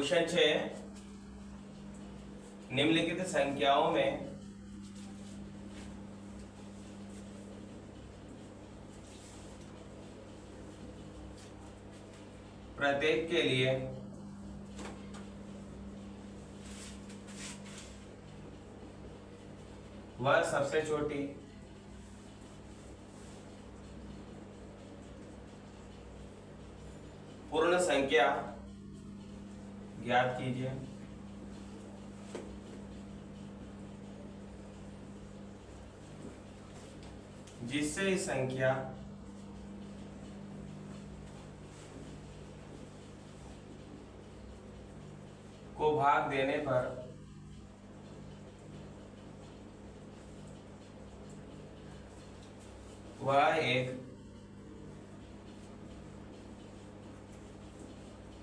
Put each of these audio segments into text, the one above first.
Question 6, निम्नलिखित संख्याओं में प्रत्येक के लिए वह सबसे छोटी पूर्ण संख्या ज्ञात कीजिए। जिससे इस संख्या को भाग देने पर वह एक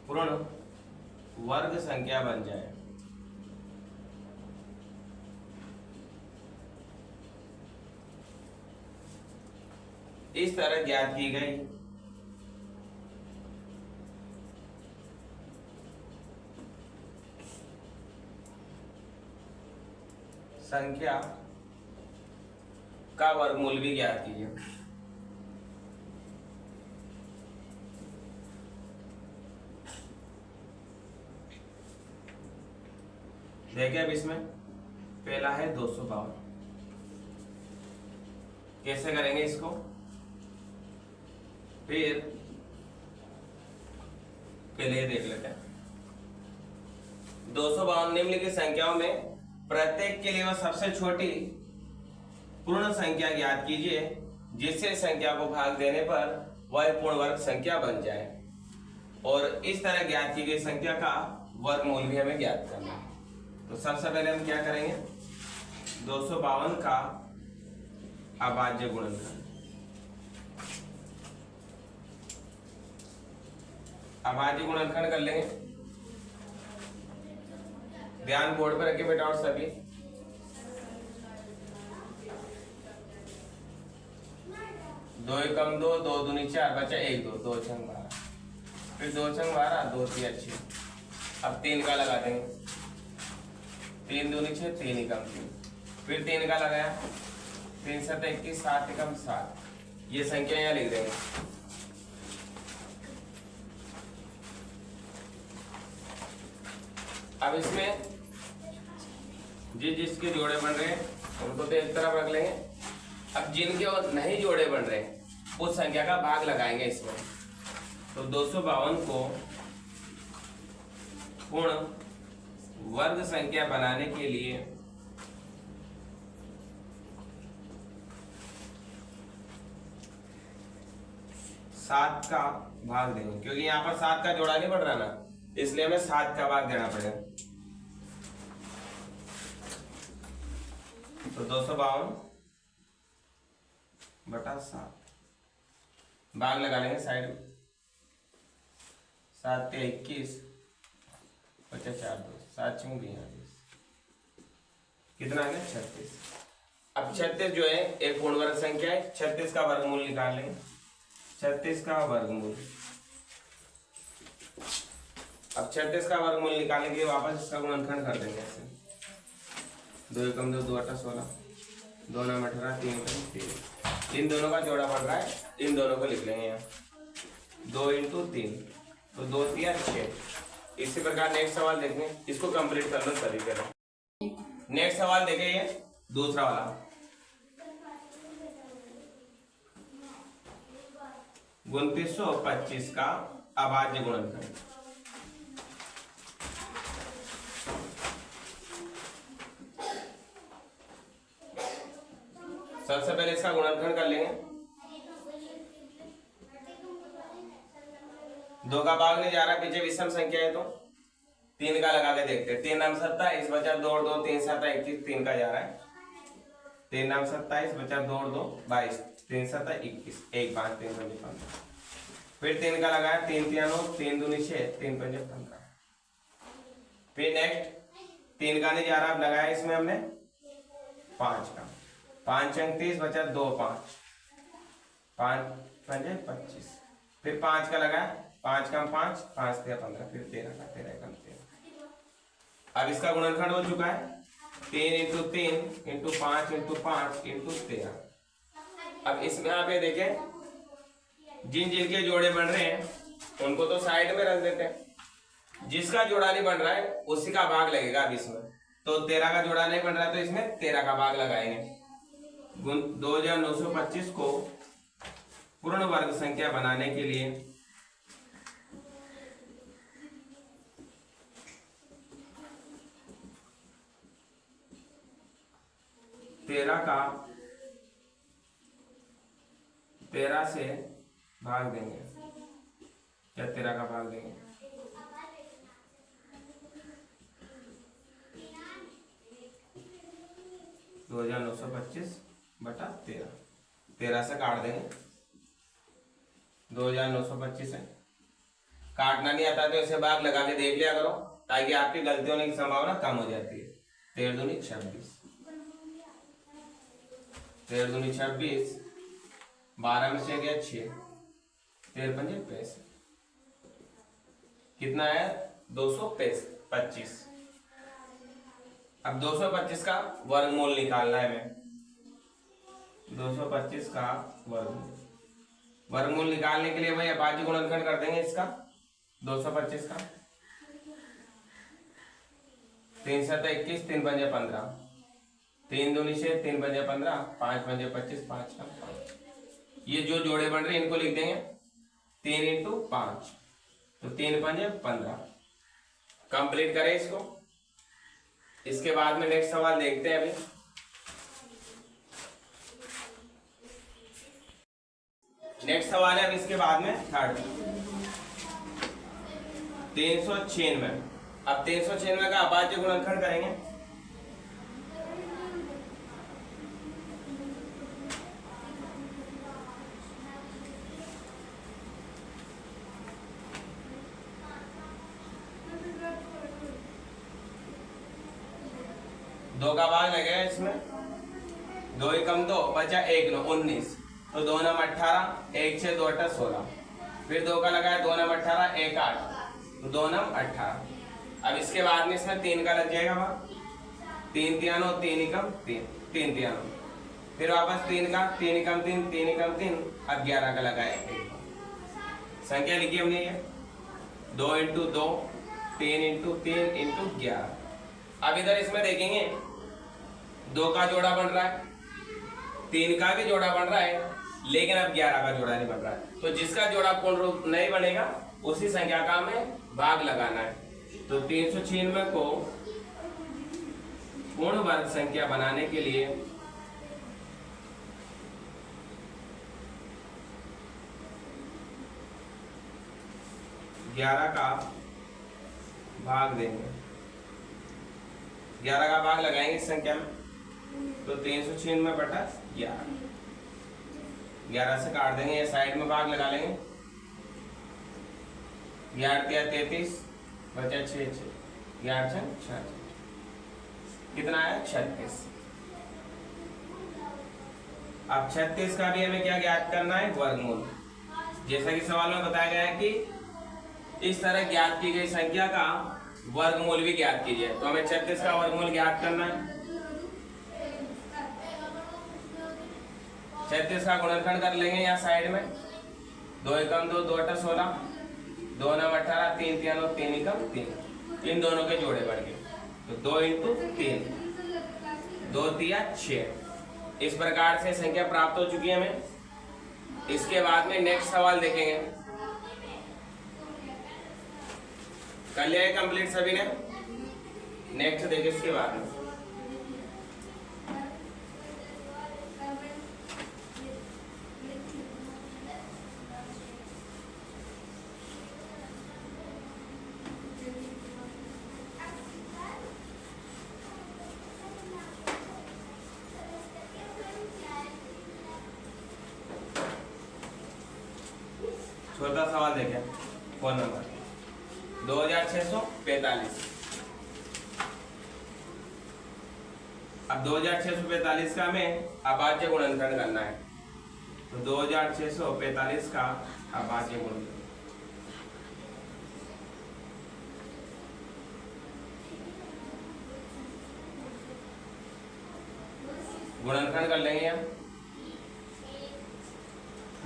पूर्ण वर्ग संख्या बन जाए। इस तरह ज्ञात की गई संख्या का वर्गमूल भी ज्ञात कीजिए। देखिए अब इसमें पहला है 252। कैसे करेंगे इसको, फिर पहले देख लेते हैं। 252 निम्नलिखित संख्याओं में प्रत्येक के लिए वह सबसे छोटी पूर्ण संख्या ज्ञात कीजिए जिससे संख्या को भाग देने पर वह पूर्ण वर्ग संख्या बन जाए। और इस तरह ज्ञात की गई संख्या का वर्गमूल भी हमें ज्ञात करना है। तो सबसे पहले हम क्या करेंगे, 252 का अभाज्य गुणनखंड। अभाज्य गुणनखंड कर लेंगे। ध्यान बोर्ड पर रखे बेटा और सभी। दो एकम 2, 2 दूनी 4, बचा 1 2, 2 छंग 12, फिर 2 छंग 12, 2 3 6। अब 3 का लगा देंगे। 3 दूनी 6, 3 एकम 3, फिर 3 का लगाया, 3 7 21, 7 एकम 7। ये संख्या यहाँ लिख देंगे। अब इसमें जिसके जोड़े बन रहे हैं उनको तो एक तरफ रख लेंगे। अब जिनके नहीं जोड़े बन रहे हैं उस संख्या का भाग लगाएंगे इसमें। तो 252 को पूर्ण वर्ग संख्या बनाने के लिए सात का भाग देंगे, क्योंकि यहाँ पर 7 का जोड़ा नहीं बढ़ रहा ना, इसलिए हमें 7 का भाग देना पड़ेगा। तो 252 बटा 7 भाग लगा लेंगे साइड में। 7 के 21, बचा 4 2, 7 6 20, कितना है 36। अब 36 जो है एक पूर्ण वर्ग संख्या है। 36 का वर्गमूल निकाल लेंगे। 36 का वर्गमूल। अब 36 का वर्गमूल निकालने के लिए वापस इसका गुणनखंड कर देंगे ऐसे। 2 एकम 2, 2 8 16, 2 9 18, 3 3। इन दोनों का जोड़ा बढ़ रहा है, इन दोनों को लिख लेंगे यहाँ। 2 × 3, तो 2 3 6। इसी प्रकार नेक्स्ट सवाल देखेंगे, इसको कंप्लीट कर लो सभी के। नेक्स्ट सवाल देखें, ये दूसरा वाला 2925 का अभाज्य गुणनखंड। सबसे पहले इसका गुणनखंड कर लेंगे। 2 का भाग नहीं जा रहा, पीछे विषम संख्या है तो 3 का लगा के देखते हैं। 3 नाम 27, बचा 2 2, 3 7 21, 3 का जा रहा है। 3 नाम 27, बचा 2 2 22, 3 7 21, 1 5 3 5 15। फिर 3 का लगाया, 3 3 9, 3 दूनी 6, 3 5 15। फिर नेक्स्ट 3 का नहीं जा रहा, अब लगाया इसमें हमने 5 का। 5 अंक 30, बचा 2 5, 5 5 25। फिर 5 का लगाया, 5 का 5, 5 13 15, फिर 13 का 13 कम 13। अब इसका गुणनखंड हो चुका है 3 इंटू 3 इंटू 5 इंटू 5 इंटू 13। अब इसमें आप ये देखें, जिन जिनके जोड़े बन रहे हैं उनको तो साइड में रख देते हैं, जिसका जोड़ा नहीं बन रहा है उसी का भाग लगेगा। अब इसमें तो 13 का जोड़ा नहीं बन रहा है तो इसमें 13 का भाग लगाएंगे। 2925 को पूर्ण वर्ग संख्या बनाने के लिए 13 से भाग देंगे, या 13 का भाग देंगे। दो 2925 बटा 13 से काट देंगे। 2925 है, काटना नहीं आता तो इसे भाग लगा के देख लिया करो, ताकि आपकी गलती होने की संभावना कम हो जाती है। 13 दूनी 26, 13 दूनी 26, 12 में से गया 6, 13 पंजे 65, कितना है 225। अब 225 का वर्गमूल निकालना है हमें। 225 का वर्गमूल निकालने के लिए भाई अभाज्य गुणनखंड कर देंगे इसका 225 का। 3 7 21, 3 पंजे 15, 3 दूनी 6, 3 पंजे 15, 5 पंजे 25, 5 का 5। ये जो जोड़े बन रहे हैं इनको लिख देंगे 3 इंटू 5, तो 3 पंजे 15। कंप्लीट करें इसको। इसके बाद में नेक्स्ट सवाल देखते हैं। अभी नेक्स्ट सवाल है अब इसके बाद में थर्ड 396। अब 396 का अभाज्य गुणनखंड करेंगे। दो का भाग लगेगा इसमें, 2 एकम 2 बचा 1 9 19, तो 2 9 18, 1 6 2 8 16, फिर 2 का लगाया 2 9 18, 1 8, तो 2 9 18। अब इसके बाद में इसमें 3 का लग जाएगा वहां, 3 3 3 एकम 3, 3 3, फिर वापस 3 का 3 एकम 3, 3 एकम 3, अब 11 का लगाया। संख्या लिखी हमने ये 2 इंटू 2, 3 इंटू 3 इंटू 11। अब इधर इसमें देखेंगे 2 का जोड़ा बन रहा है, 3 का भी जोड़ा बन रहा है, लेकिन अब 11 का जोड़ा नहीं बन रहा है। तो जिसका जोड़ा पूर्ण रूप नहीं बनेगा उसी संख्या का हमें भाग लगाना है। तो 396 को पूर्ण वर्ग संख्या बनाने के लिए 11 का भाग देंगे, 11 का भाग लगाएंगे इस संख्या में, तो 396 बटा 11, 11 से काट देंगे, ये साइड में भाग लगा लेंगे। 11 3 33 बचा 6 6, 11 6 6, कितना है 36। अब 36 का भी हमें क्या ज्ञात करना है, वर्गमूल। जैसा कि सवाल में बताया गया है कि इस तरह ज्ञात की गई संख्या का वर्गमूल भी ज्ञात कीजिए, तो हमें 36 का वर्गमूल ज्ञात करना है। 36 का गुणनखंड कर लेंगे यहाँ साइड में, 2 एकम 2, 2 8 16, 2 9 18, 3 3 3 एकम 3, इन दोनों के जोड़े बढ़ गए, तो 2 इंटू 3, 2 3 6। इस प्रकार से संख्या प्राप्त हो चुकी है हमें। इसके बाद में नेक्स्ट सवाल देखेंगे। कर लिया है कंप्लीट सभी ने? नेक्स्ट देखिए इसके बाद में। छोटा सवाल देखें, फोन नंबर 2645। अब 2645 का हमें अभाज्य गुणनखंड करना है, तो 2645 का अभाज्य गुणनखंड गुणनखंड कर लेंगे हम।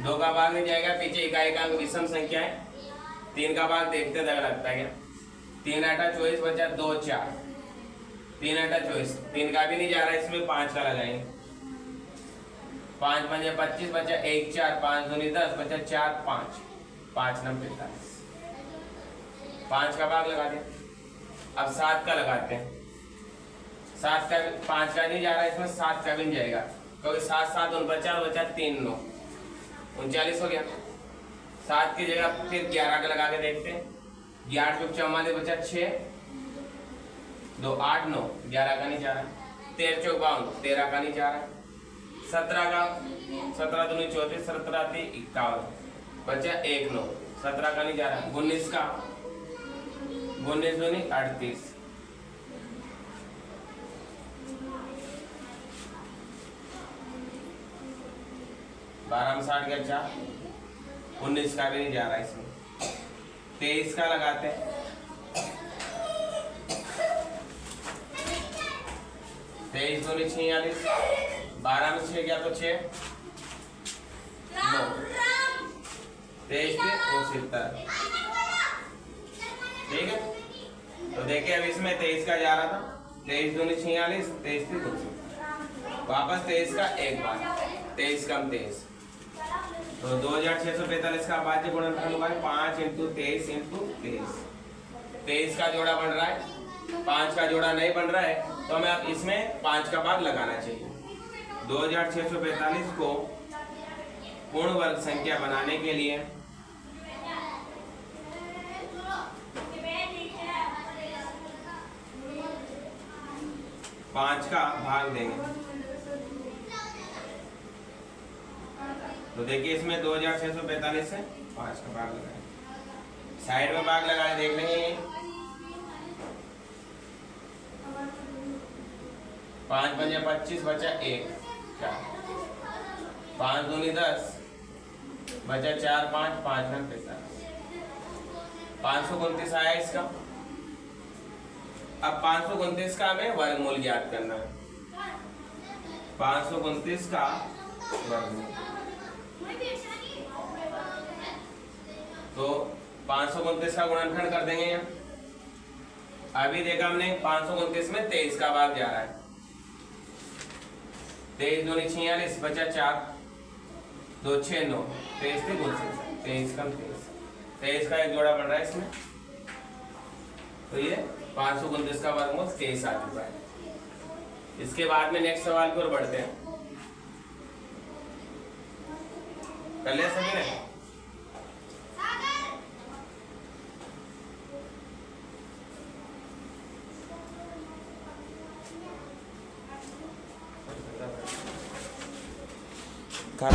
2 का भाग नहीं जाएगा, पीछे इकाई का विषम संख्या है। 3 का भाग देखते दगा लगता है क्या। 3 आटा 24 बचा 2 4, 3 आटा 24, 3 का भी नहीं जा रहा है, इसमें 5 का लगाएंगे। 5 पंजे 25 बचा 1 4, 5 दूनी 10 बचा 4 5, 5 9 45, 5 का भाग लगा दें। अब 7 का लगाते हैं। 7 का 5 का नहीं जा रहा है, इसमें 7 का भी नहीं जाएगा, क्योंकि 7 7 49 बचा 3 9 39 हो गया। 7 की जगह फिर 11 का लगा के देखते हैं। 11 चौक 44 बचा 6 2 8 9, 11 का नहीं जा रहा। 13 चौक 52, 13 का नहीं जा रहा। 17 का 17 दूनी 34, 17 3 51 बचा 1 9, 17 का नहीं जा रहा। 19 का 19 दूनी 38, 12 में 60 गया 4, 19 का भी नहीं जा रहा इसमें। 23 का लगाते हैं। 23 दूनी 46, 12 में 6 गया तो 6 9, 23 पे 70, ठीक है। तो देखिए अब इसमें 23 का जा रहा था, 23 दूनी 46, 23 पे 270, वापस 23 का एक बार, 23 कम 23, तो 2645 का भाज्य गुणनखंड हुआ है 5 × 23 × 23। 23 का जोड़ा बन रहा है, 5 का जोड़ा नहीं बन रहा है, तो हमें अब इसमें 5 का भाग लगाना चाहिए। 2645 को पूर्ण वर्ग संख्या बनाने के लिए 5 का भाग देंगे। तो देखिए इसमें 2645 से 5 का भाग लगाए, साइड में भाग लगाए देख लेंगे। 5 पंजे 25 बचा 1 4, 5 दूनी 10 बचा 4 5, 5 9 45, 529 आया इसका। अब 529 का हमें वर्गमूल ज्ञात करना है। 529 का वर्गमूल, तो 529 का गुणनखंड कर देंगे यहाँ। अभी देखा हमने 529 में 23 का भाग जा रहा है। 23 दूनी 46 बचा 4 2 6 9, 23 पे 23 कम 23, 23 का एक जोड़ा बन रहा है इसमें। तो ये 529 का वर्गमूल 23 आ चुका है। इसके बाद में नेक्स्ट सवाल की ओर बढ़ते हैं। कर लिया सभी ने? काट